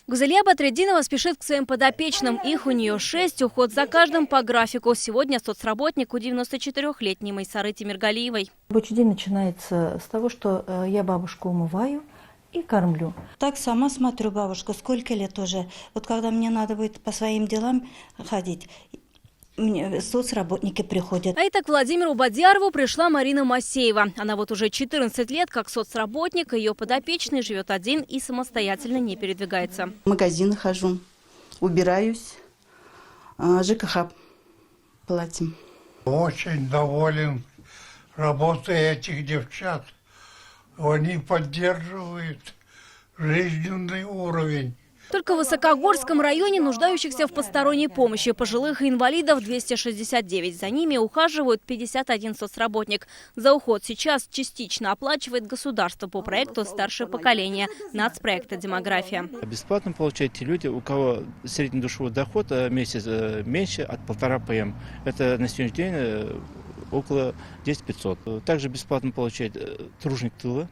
Гузалия Батреддинова спешит к своим подопечным. Их у нее 6, уход за каждым по графику. Сегодня соцработник у 94-летней Майсары Тимиргалиевой. Рабочий день начинается с того, что я бабушку умываю и кормлю. Так сама смотрю бабушку, сколько лет уже. Вот когда мне надо будет по своим делам ходить, мне соцработники приходят. А и так к Владимиру Бадьярову пришла Марина Масеева. Она вот уже 14 лет как соцработник, ее подопечный живет один и самостоятельно не передвигается. В магазин хожу, убираюсь, ЖКХ платим. Очень доволен работой этих девчат. Они поддерживают жизненный уровень. Только в Высокогорском районе нуждающихся в посторонней помощи пожилых и инвалидов 269. За ними ухаживают 51 соцработник. За уход сейчас частично оплачивает государство по проекту «Старшее поколение» нацпроекта «Демография». Бесплатно получают те люди, у кого средний душевой доход в месяц меньше от 1,5 ПМ. Это на сегодняшний день около 10 500. Также бесплатно получает труженик тыла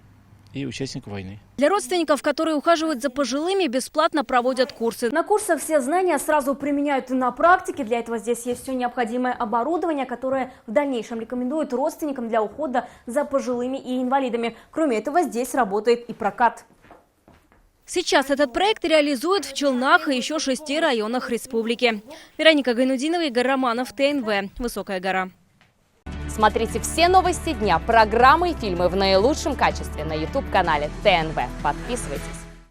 и участник войны. Для родственников, которые ухаживают за пожилыми, бесплатно проводят курсы. На курсах все знания сразу применяют и на практике. Для этого здесь есть все необходимое оборудование, которое в дальнейшем рекомендуют родственникам для ухода за пожилыми и инвалидами. Кроме этого, здесь работает и прокат. Сейчас этот проект реализуют в Челнах и еще 6 районах республики. Вероника Гайнудинова, Игорь Романов, ТНВ. Высокая гора. Смотрите все новости дня, программы и фильмы в наилучшем качестве на YouTube-канале ТНВ. Подписывайтесь.